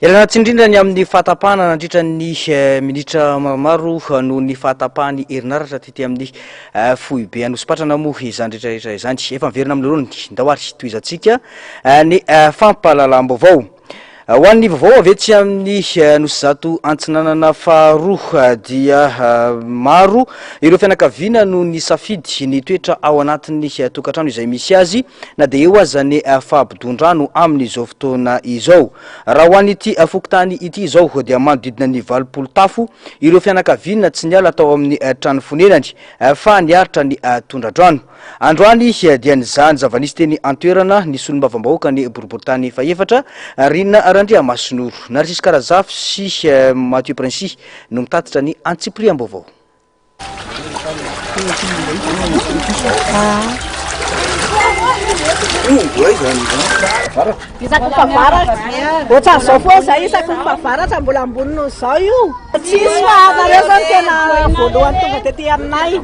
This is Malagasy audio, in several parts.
Elatsy indrindra ny amin'ny fahatapahana nandritra ny minitra maromaro no ny fahatapahany herinaratra tety amin'ny foibe anosipatrana moa izany rehetrarehetra izany. Efa miverina amin'ny ndawary toy izantsika ny fampahalalam-baovao. Ho an'ny vaovao avetsy amin'ny Anosizato antsinanana faharoa dia maro ireo fianakaviana no ny safidy ny toetra ao anatin'ny tokantrano izay misy azy na dia eo aza ny fampidondrano amin'izao fotoana izao. Raha ho an'ity fokontany ity izao dia manodidina ny 80 tafo ireo fianakaviana tsy niala tao amin'ny trano fonenany fa niaritra ny tondradrano. Androany dia nizany zavanisy teny antoerana ny solombavambahoaka ny boriboritany faefatra Rina Randriamasinoro. Narcisse Karazafy sy Mathieu Princy no mitatitra ny antsipriam-baovao. Isaky mifavaratra. Ohatrany zao foa zay isaky mifavaratra mbola ambony noho zao io. Tsisy fa zareo zany tena voalohany tonga tety aminay.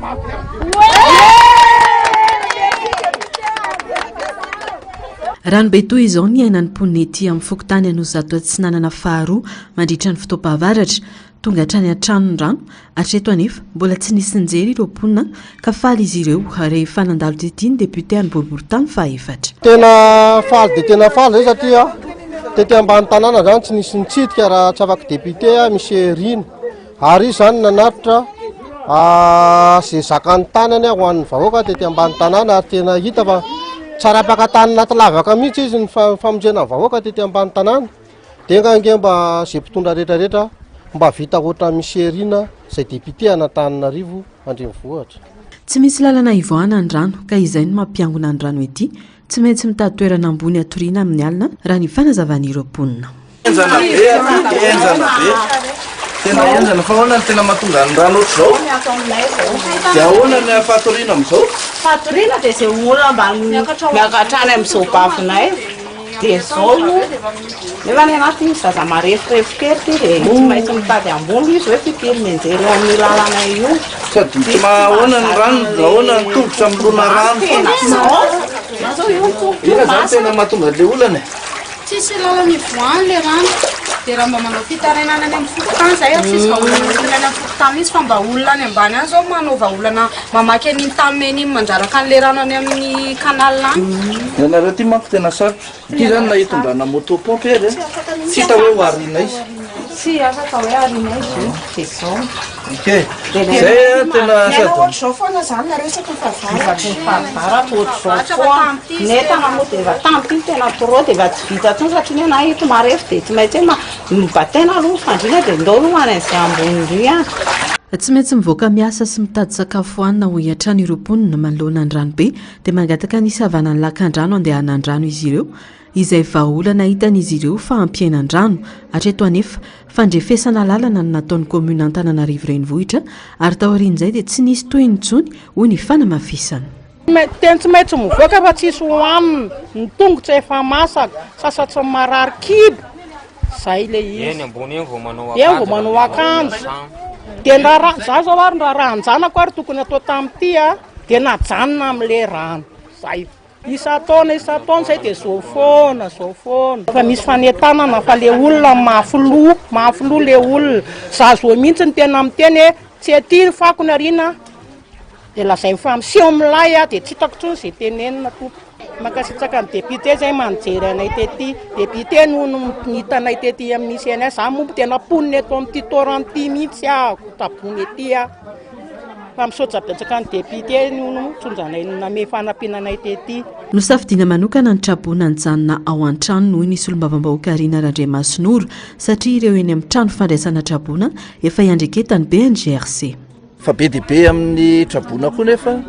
Ranobe toy izao ny ainan'ny mponina ety amin'ny fokontany Anosizato antsinanana faharoa mandritra ny fotoam-pahavaratra tonga hatrany an-tranony rano hatreto anefa mbola tsy nisy nijery ireo mponina ka faly izy ireo rehefa nandalo tety ny député any boriboritany faefatra. Tena faly dia tena faly zay satria tety ambany tanàna zany tsy nisy nitsidika raha tsy afaka député misy Rina ary izy zany nanatitra izay zakany tanany ho an'ny vahoaka tety ambany tanàna ary tena hita fa tsara apaka-tany anaty lavaka mihitsy izy ny famonjena vahoaka tety ambany tanàna dia ngange mba izay mpitondra rehetrarehetra mba vita ohatra misy Rina izay député Antananarivo Andrenivohitra. Tsy misy lalana ivoahana ny rano ka izay no mampiangona ny rano ety tsy maintsy mitady toerana ambony atoriana amin'ny alina raha ny fanazavan'ireo mponina. Enjana be tena enjana fa ahoana ny tena mahatonga ny rano ohatr'izao dia ahoana ny fahatoriana amin'izao. Fatoriana dia izay olona mba miakatrany amin'izao bavinay dia izao nefa ny anaty zaza marefirefy kely ty dia tsy maintsy mitady ambony izy hoe fipily menjery amin'ny lalana io. Sady ahoana ny rano ahoana ny tongotra milona rano ina zany tena mahatonga le olana. Tsisy lalana ivoahany le rano dia raha mba manao fitarenana any amin'ny fokotany zay tsisy vaolana any amin'ny fokotany mihitsy fa mba olona any ambany any zao manaova olana mamaky an'iny tameny iny mandraraka an'le rano any amin'ny canal any. Ianareo ty manko tena sarotra. Ity zany na hitondrana motopompe ery tsy hita hoe ho arina izy. Tsy afaka hoe arina izy dia izao. Okey. Zay tena sady Ohatr'izao foana zany na resaka fahavaratra ohatr'izao foana. Netana moa dia efa tampy tena trop dia efa tsy vita intsony satria ny anahy ito marefy dia tsy maintsy hoe mibataina aloha fandriana dia ndao aloha an'izay ambony indrina. Tsy maintsy mivoaka miasa sy mitady sakafo hoanina ho hiatrany ireo mponina manoloana ny ranobe dia mangataka ny savana ny lakan-drano andehana ny rano izy ireo izay vahaolana hitan'izy ireo fa hampiainan-drano hatreto anefa fandrefesana lalana no nataon'ny komuna Antananarivo renivohitra ary taorian'izay dia tsy nisy toy intsony hoy ny fanamafisana. Tena tsy maintsy mivoaka fa tsisy hohanina ny tongotra efa masaka sasatsy marary kibo zay le izy eny vao manao akanjo dia za zao ary raha anjanako ary tokony atao tamin'ity dia najanona amin'le rano zay isa-taona zay dia zao foana fa misy fanentanana fa le olona mafilo le olona za zo mihitsy ny tena miteny hoe tsy aty fako ny Rina dia lazay mifampiseho milay dia tsy hitako intsony izay tenenina tompo. Makasitsaka ny député zay manjery anay tety député no nitanay tety amin'ny CNS za moa tena poniny eto amin'ity toranty mihitsy tabony ety fa misaotra betsaka ny député no tsonjanay name fanampiananay tety. Nosafidiana manokana ny trabona nijanona ao an-trano noho ny solombavambahoaka Rina Randriamasinoro satria ireo eny amin'ny trano fandraisana trabona efa iandreketany be ny GRC. Fa be dia be amin'ny trabona koa nefa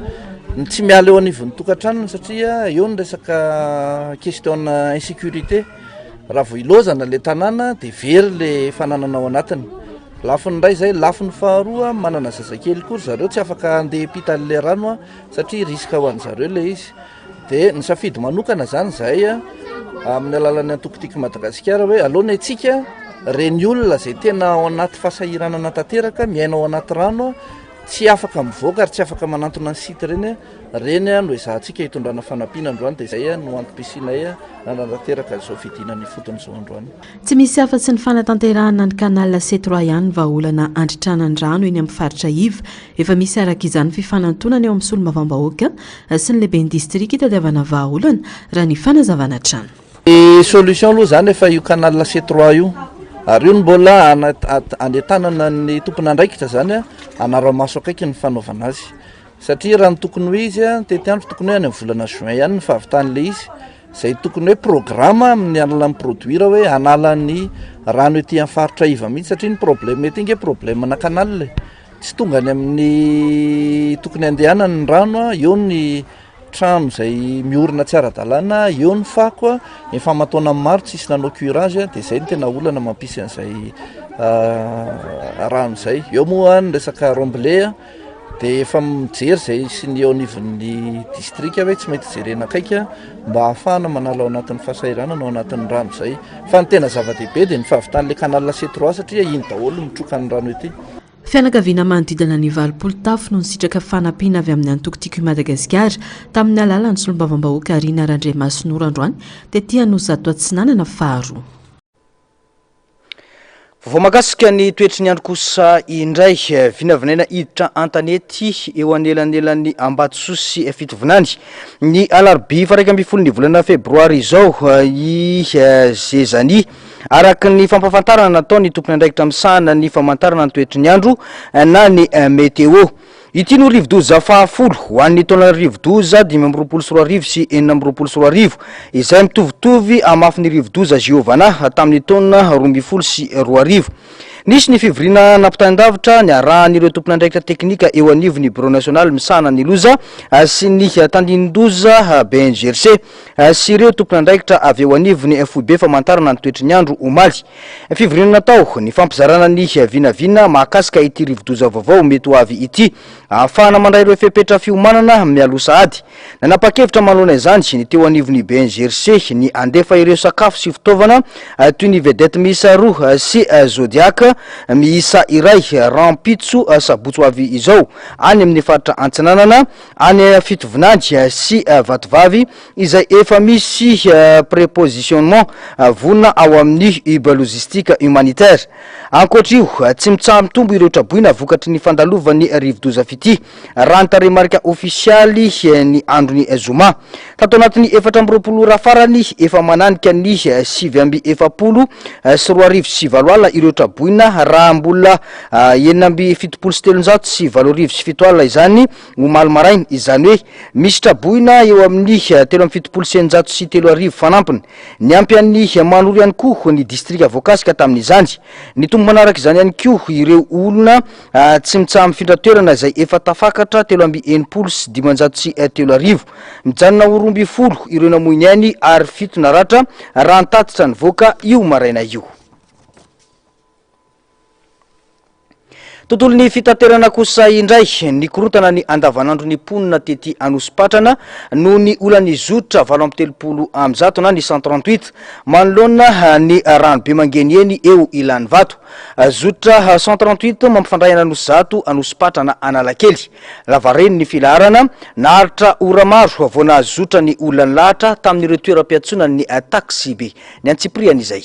tsy miala eo anivon'ny tokantrano satria eo ny resaka question insécurité raha vao ilozana le tanàna dia very le fananana ao anatiny. Lafiny iray zay lafiny faharoa manana zazakely kory zareo tsy afaka andeha hipita an'le rano satria riska ho an'zareo le izy dia ny safidy manokana zany zay amin'ny alalan'ny antokotiky Madagasikara hoe aloha antsika reny olona zay tena ao anaty fahasahiranana tanteraka miaina ao anaty rano tsy afaka mivoaka ary tsy afaka manantona ny site reny no ezahantsika hitondrana fanampiana androany dia izay no antom-pisinay nanateraka izao fidina ny fotony izao androany. Tsy misy afa-tsy ny fanatanterahana ny kanal C3 ihany vahaolana andritranandrano eny amin'ny faritra Iva efa misy araka izany fifanantonana eo amin'ny solomavambahoaka sy ny lehiben'ny distrika itadiavana vahaolana raha ny fanazavana trano. Solution aloha zany efa io canal C3 io ary io ny mbola anetanana ny tompona andraikitra zany anaramaso akaiky ny fanaovana azy satria raha ny tokony ho izy tety andro tokony hoe any amin'ny volana juin ihany ny fahavitan'le izy izay tokony hoe programme amin'ny alalan'ny produire hoe anala ny rano ety amin'ny faritra Iva mihitsy satria ny problème ety inge problème na canal tsy tonga any amin'ny tokony andehanana ny rano eo ny trano izay miorina tsy ara-dalàna eo ny fako efa mataona maro tsisy nanao curage dia izay ny tena olana mampisy an'izay rano izay eo moa ny resaka romblé dia efa mijery izay sy ny eo anivon'ny distrika hoe tsy mety jerena akaika mba ahafahana manala ao anatin'ny fahasahiranana ao anatin'ny rano izay fa ny tena zava-dehibe dia ny fahavitan'le canal C3 satria iny daholo mitroka ny rano ety. Fianakaviana manodidina ny 20 tafo no nisitraka fanampiana avy amin'ny antokotiko i Madagasikara tamin'ny alalan'ny solombavam-bahoaka Rina Randriamasinoro androany dia tia nozato atsinanana faharoa. Vao makasika ny toetry ny andro kosa indray vinavinaina iditra antanety eo anelanelan'ny Ambatosy fitovinany ny alarobia fa 1 volana febroary izao i zezany araka ny fampafantarana nataony tompony andraikitra misahana ny famantarana ny toetry ny andro na ny météo. Ity no rivo-doza fahafolo ho an'ny taona rivo-doza 2024 sy 2024 izay mitovitovy amafiny rivo-doza Giovana tamin'ny taona 2010 sy 2020. Nisy ny fivirina nampitandavitra ny arahan'ireo tompony andraikitra teknika eo anivon'ny Bureau National misahana ny loza sy ny tandinin-doza BNGRC sy ireo tompony andraikitra avy eo anivon'ny FOB famantarana ny toetry ny andro omaly. Fivirina natao ny fampizarana ny vinavina mahakasika ity rivo-doza vaovao mety ho avy ity ahafahana mandray ireo fepetra fiomanana mialosa ady. Nanapa-kevitra manoloana izany ny teo anivon'ny BNGRC ny andefa ireo sakafo sy fitaovana toy ny vedette miisa 2 sy Zodiac miisa iray rampitso sabotso avy izao any amin'ny faritra Antsinanana any fitovinany sy Vatovavy izay efa misy prépositionnement vonina ao amin'ny hub logistique humanitaire. Ankoatrio tsy mitsambitombo ireo traboina vokatry ny fandalovany rivo-doza fity raha ny taremarika ofisialy ny androny Zoma. Tato anatin'ny 420 rafarany efa mananika ny 770 sy 209 alina ireo traboina raha mbola 770 sy 807 alina izany omaly maraina izany hoe misy traboina eo amin'ny 370 sy 300 fanampiny. Ny ampy an'ny manory ihany koa ny distrika voakasika tamin'izany. Ny tombo manaraka izany ihany koa ireo olona tsy mitsaha findratoerana izay efa tafakatra 370 sy 500 sy 300 mijanona 20 ireo namoiny any ary 7 naratra raha nitatitra ny voaka io maraina io. Tontolo ny fitaterana kosa indray ny korontana ny andavanandro ny ponina tety Anosipatrana no ny olany zotra 730 amzato na ny 138 manoloana ny ranobe mangeny eny eo ilan'ny vato. Zotra 138 mampifandray Anosizato Anosipatrana Analakely. Lavareny ny filarana naharitra ora maro vao nahazotra ny olany lahatra tamin'ireo toeram-piatsona ny taxi be ny antsiprian'izay.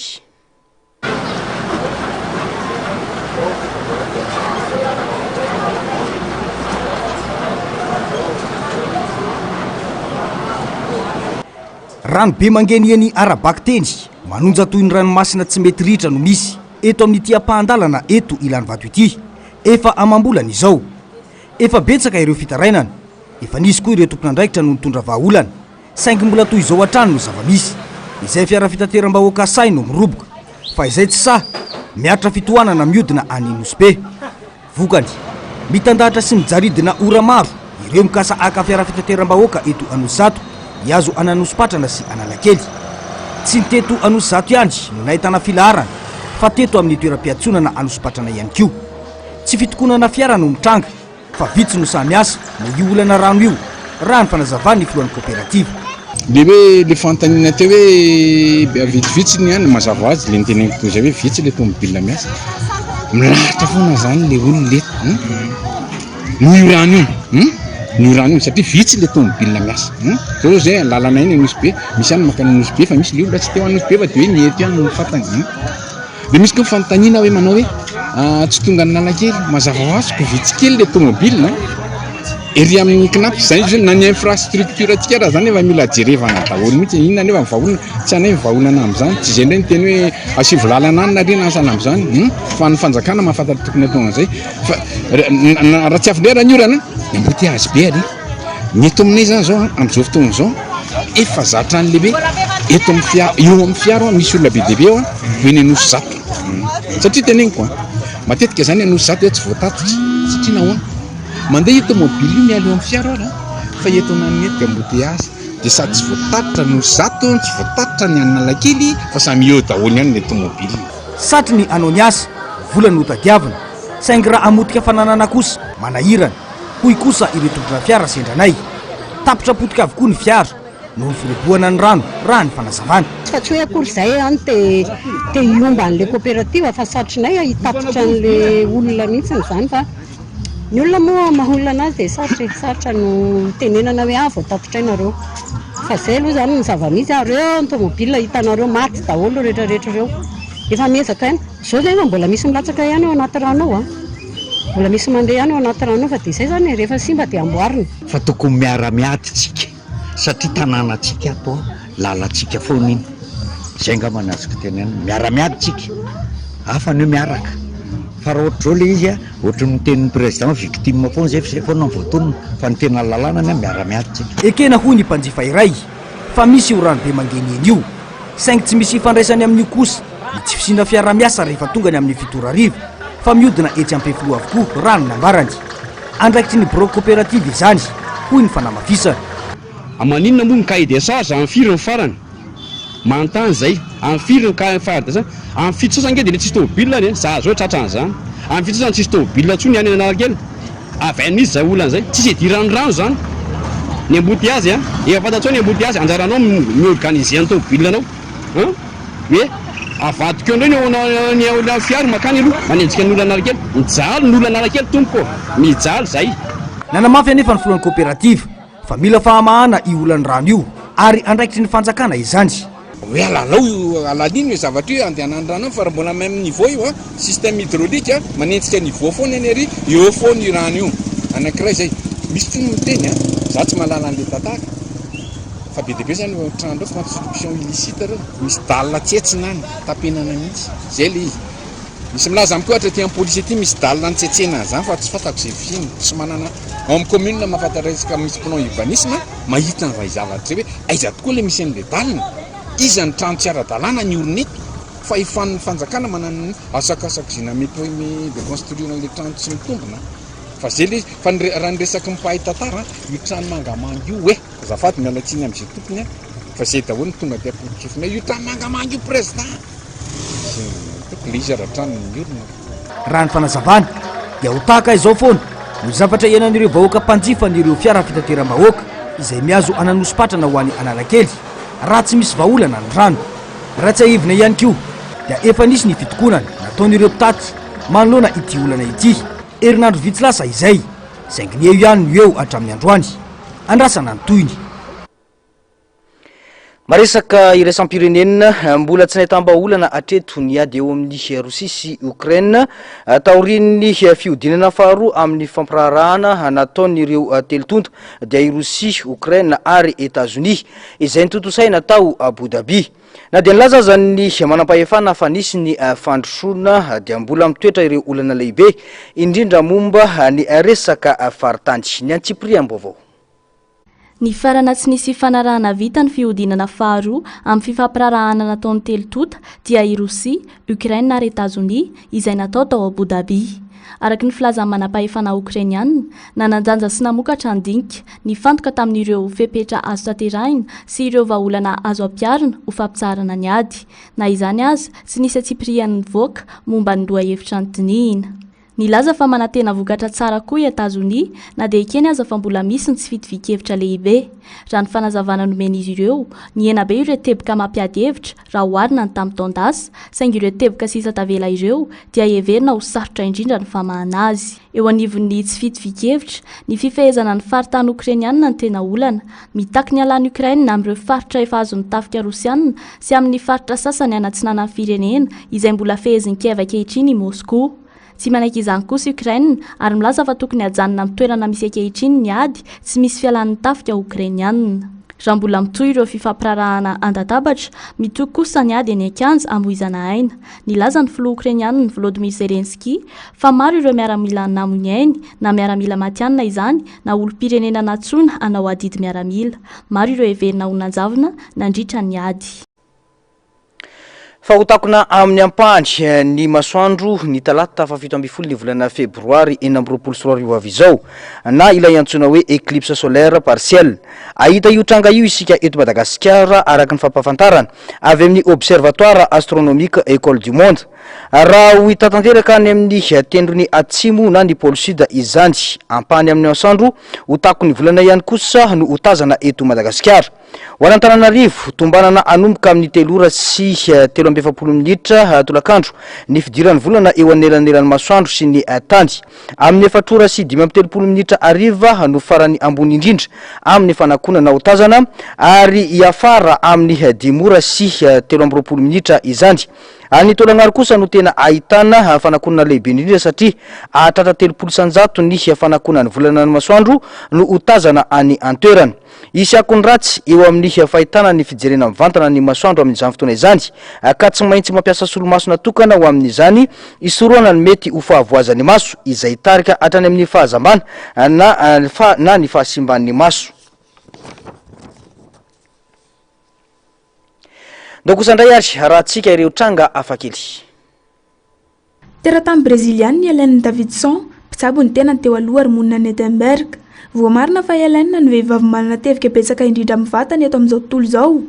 Ranobe mangeny eny Arabaky teny manonja toy ny ranomasina tsy mety ritra no misy eto amin'ny tiam-pahandalana eto ilan'ny vato ity efa amambolana izao. Efa betsaka ireo fitarainana, efa nisy koa ireo tompona andraikitra no nitondra vahaolana saingy mbola toy izao hatrany no zava-misy izay fiara fitateram-bahoaka sainy no miroboka fa izay tsy sa miatra fitohanana miodina any Nosbe. Vokany mitandahatra sy mijaridina ora maro ireo mikasa aka fiara fitateram-bahoaka eto Anosizato iazo Anosipatrana sy Analakely. Tsy niteto Anosizato ihany no nahitana filaharana fa teto amin'ny toeram-piatsonana Anosipatrana ihany koa. Tsy fitokonana fiara no mitranga fa vitsy no samiasa no io olana rano io raha ny fanazavany filohan'ny kooperativa. Le hoe le fantanina teo hoe vitsivitsy ny ihany mazava azy le niteneniko toy izay hoe vitsy le tomobile miasa milahatra foana zany le olona leto no io rano io no rano io satria vitsy le tomobile miasa zao zay lalana iny anosy be misy any makany anosy be fa misy le olona tsy teo anosy be fa de hoe niety any no fatany de misy koa fanontaniana hoe manao hoe tsy tonga ny lalakely mazava ho azy ko vitsy kely le tomobile ery amin'ny knapy zay zany na ny infrastructure atsika raha zany efa mila jerevana daholo mihitsy inona nefa mivaholana tsy anay mivaholana am'izany tsy zay ndray ny teny hoe asivy lalana any na reny asana am'izany fa ny fanjakana mahafantatra tokony atao an'izay fa raha tsy afindray raha ny orana de mbo ty azy be ary ny eto aminay zany zao am'izao fotoana zao efa zatra any lehibe eto amin'ny fiara eo amin'ny fiara misy olona be dehibe ao hoe ny anosy zato satria teneny koa matetika zany anosy zato hoe tsy voatatitra satria nahoana mandeha automobile io miala eo amin'ny fiara ara fa eto nanety embouteillage de sady tsy voatatitra no zato tsy voatatitra ny analakely fa samy eo daholo ihany ny automobile satry ny anao ny asa vola ny hotadiavina saingy raha amotika fananana kosa manahirana hoy kosa ireo tompona fiara sendranay tapitra potika avokoa ny fiara no ny firoboana ny rano raha ny fanazavana fa tsy hoe akory zay any te iomba an'le coopérative fa satrinay hitapitra an'le olona mihitsiny zany fa ny olona moa maholona anazy de sarotra no tenenana hoe voatapitra inareo fa zay aloha zany ny zava-misy areo ny tomobile hitanareo maty daholo rehetrarehetra reo efa miezaka any zao zay fa mbola misy milatsaka ihany ao anaty rano ao mbola misy mandeha ihany ao anaty rano fa de zay zany rehefa simba de amboarina fa tokony miara-miady tsika satria tanànatsika atao lalatsika foana iny zay ngamba nazoko tenena miara-miady tsika hafa ny miaraka fa raha ohatra zao le izy ohatra ny tenin'ny président victime foana zay foana ny voatonona fa ny tena lalàna ny miara-miady tsika ekena hoy ny mpanjifa iray fa misy io rano be mangeny eny io saingy tsy misy ifandraisany amin'io kosa ny tsy fisina fiara-miasa rehefa tonga ny amin'ny fitorariva fa miodina etsy ampefilo avokoa rano nambarany andraikitry ny bureau coopérative izany hoy ny fanamafisana amaninona moa ny cahier des charges amin'ny firy ny farany manontany zay amin'ny firy ny farany zany amin'ny fito sasany nge de le tsisy tomobile any za zao tratran'izany amin'ny fito sasany tsisy tomobile ntsony any analakely avy anisy zay olana zay tsisy hidirany rano zany ny embouteillage efa fantatrao ny embouteillage anjaranao miorganiser ny tomobile anao hoe avadika eo indray ny olona fiary makany aloha manenjika ny olona analakely mijaly ny olona analakely tompoko mijaly zay nanamafy anefa ny filohan'ny coopérative fa mila fahamahana io olany rano io ary andraikitry ny fanjakana izany hoe alalao alaliny hoe zavatra io andehanany rano fa raha mbola même niveau io système hydraulique manenjika niveau foana any ary eo foana io rano io anankiray zay misy tsy miteny za tsy mahalala an'le tantara fa be dehibe zany trandreo fa distribution illicite reo misy dalina tsetsina any tapenana mihitsy zay le izy misy milaza amiko ohatra ty amin'ny police ty misy dalina nitsetsena zany fa tsy fantako zay finy tsy manana ao amin'ny commune mahafantatra resaka misy mpanao urbanisme mahita ny ray zavatra zay hoe aiza tokoa le misy an'le dalina izy ny trano tsy ara-dalàna ny orneto fa ifan'ny fanjakana manano asakasakizina mety hoe de construire an'le trano tsy mitombona fa zay le fa raha nyresaky mipahay tantara io trano mangamanga io hoe zafaty mialatsiny am'izay tompony fa zay daholo ny tonga de apodikefina io trano mangamanga io président tokony izy ara-trano ny orona raha ny fanazavana dia ho tahaka izao foana no zavatra ianan'ireo vahoaka mpanjifa n'ireo fiara fitateram-bahoaka izay miazo ananosopatrana ho an'ny analakely raha tsy misy vaolana ny rano raha tsy ahivina ihany koa dia efa nisy ny fitokonana nataon'ireo mpitaty manoloana ity olana ity herinandro vitsy lasa izay saingy ny eo ihany no eo hatramin'ny androany andrasana ny toyny maresaka iraisam-pirenenina mbola tsy nahitam-baolana atreto ny ady eo amin'ny Rosia sy Ukraine taorian'ny fiodinana faharoa amin'ny fampirarahana nataon'ireo telotonto dia i Rosia, Ukraine ary États-Unis izay nitotosaina tao Abu Dhabi na dia nilaza zany manam-pahefana fa nisy ny fandrosoana dia mbola mitoetra ireo olana lehibe indrindra momba ny resaka faritany ny Antsipriam-baovao. Ny farana tsy nisy fanarahana vita ny fiodinana faharoa amin'ny fifampirarahana nataon'ny telotota dia i Rosia, Ukraine ary États-Unis izay natao tao Abu Dhabi. Araky ny filazana manam-pahefana Ukrainiana, nananjanja sy namokatra andinika nifantoka tamin'ireo fepetra azo tanterahina sy ireo vahaolana azo ampiarina ho fampitsarana ny ady. Na izany aza tsy nisy atsipirian'ny voaka momba ny loha hevitra ny dinihina. Nilaza fa manantena vokatra tsara koa i Etazonia na dia ekeny aza fa mbola misy ny tsy fitovik-hevitra lehibe. Raha ny fanazavana nomena izy ireo, ny ena be ireo teboka mampiady hevitra raha oharina ny tamin'ny taondasa, saingy ireo teboka sisa tavela ireo dia heverina ho sarotra indrindra ny famahana azy. Eo anivon'ny tsy fitovik-hevitra, ny fifehezana ny faritany Ukrainiana ny tena olana, mitaky ny alàny Ukraina amin'ireo faritra efa azon'ny tafika Rosiana sy amin'ny faritra sasany anatsinana ny firenena izay mbola fehezin'ny Kiev ankehitriny i Moscou. Tsy manaiky izany kosa Ukraina ary milaza fa tokony hajanona amin'ny toerana misy ankehitriny ny ady tsy misy fialan'ny tafika Ukrainiana. Raha mbola mitohy ireo fifampirarahana andatabatra, mitohy kosa ny ady eny an-kianja hamoizana aina. Nilaza ny filoha Ukrainiana ny Volodymyr Zelensky fa maro ireo miaramila namony ainy na miaramila matianina izany na olom-pirenena natsona hanao adidy miaramila. Maro ireo heverina ho nanjavona nandritra ny ady. Fa hotakona amin'ny ampandry ny masoandro ny talata fa 17 ny volana febroary 2024 avy izao na ilay antsoina hoe éclipse solaire partielle. Ahita io tranga io isika eto Madagasikara araka ny fampafantarana avy amin'ny observatoire astronomique école du monde. Raha ho hita tanteraka any amin'ny tendrony atsimo na ny pôle sud izany ampany amin'ny masoandro hotako ny volana ihany kosa no hotazana eto Madagasikara. Ho an'Antananarivo tombanana anomboka amin'ny 3 ora sy 17 minitra tolakandro ny fidiran'ny volana eo anelanelan'ny masoandro sy ny tany. Amin'ny 4 ora sy 13 minitra ariva no farany ambony indrindra amin'ny fanakonana hotazana ary iafara amin'ny 10 ora sy 13 minitra izany. Any Tolagnaro kosa no tena ahitana fanakonana lehibe indrindra satria atratra 30% ny fanakonana volanan'ny masoandro no hotazana any antoerana. Isako ny ratsy eo amin'ny fahitana ny fijerena mivantana ny masoandro amin'izany fotoana izany ka tsy maintsy mampiasa solomaso natokana ho amin'izany isoroana ny mety ho fahavoazan'ny maso izay tarika hatrany amin'ny fahazambana na ny fahasimban'ny maso. Dokosandray ary raha tsika ireo tranga afakely. Teratany Breziliana ny Hélène Davidson mpitsabo ny tena teo aloha ary monina ny Edinburgh. Voamarina fa Hélène ny vehivavy manana tevika betsaka indrindra amin'ny vatany eto amin'izao tontolo izao.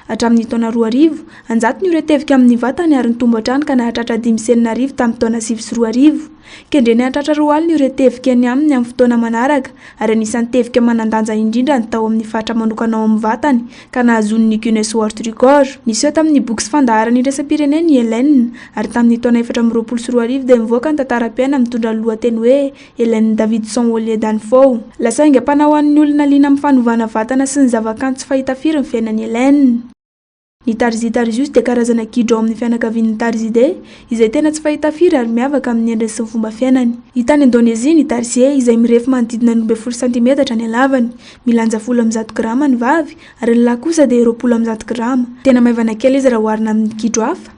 Hatramin'ny taona 2000 anjato ny ireo tevika amin'ny vatany ary nitombo hatrany ka nahatratra 5,000 tamin'ny taona 2020. Kendreny hahatratra 2 alina ireo tevika ny aminy amin'ny fotoana manaraka ary anisan'ny tevika manandanja indrindra ny tao amin'ny fatra manokana ao amin'ny vatany ka nahazon'ny Guinness World Record. Niseho tamin'ny boky sy fandaharany irasam-pirenena ny Hélène ary tamin'ny taona 2020 dia nivoaka ny tantaram-piaina mitondra ny lohateny hoe Hélène Davidson Ollier Danfo. Lasa aingam-panao an'ny olona liana amin'ny fanovana vatana sy ny zavakanto tsy fahita firy ny fiainan'ny Hélène. Ny Tarzius dia karazana gidro ao amin'ny fianakavian'ny Tarzidae izay tena tsy fahita firy ary miavaka amin'ny endriny sy ny fomba fiainany. Hita any Indonezia ny Tarsier izay mirefy manodidina 90 cm ny halavany, milanja 10 grama ny vavy ary ny lahy kosa dia 20 grama. Tena maivana kely izy raha oharina amin'ny gidro hafa.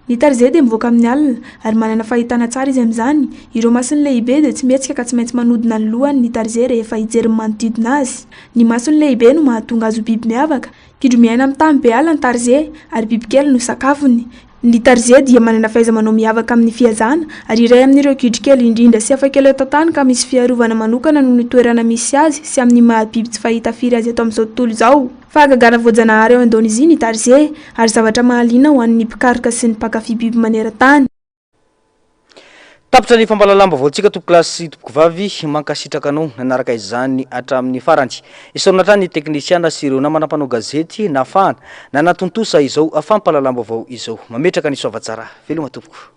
Ny Tarsier dia mivoaka amin'ny alina ary manana fahitana tsara izy amin'izany. Ireo masony lehibe dia tsy mihetsika ka tsy maintsy manodina ny lohany ny Tarsier rehefa hijery ny manodidina azy. Ny masony lehibe no mahatonga azy ho biby miavaka. Gidro miaina amin'ny tany be ala ny Tarsier ary bibikely no sakafony. Ny Tarsier dia manana fahaiza-manao miavaka amin'ny fiazana ary iray amin'ireo gidro kely indrindra sy afakely eto an-tany ka misy fiarovana manokana noho ny toerana misy azy sy amin'ny maha-biby tsy fahita firy azy eto amin'izao tontolo izao. Fahagagana voajanahary ao Indonezia ny Tarsier ary zavatra mahaliana ho an'ny mpikaroka sy ny mpakafy biby maneran-tany. Tapitra ny fampalalamba vaoantsika tompo klasy tompoko vavy mankasitraka anao nanaraka izany hatramin'ny farany. Isorona hatrany ny teknisiana sy ireo namana mpanao gazety nafahana na natontosa izao fampalalamba vao izao. Mametraka ny soavatsara. Veloma tompoko.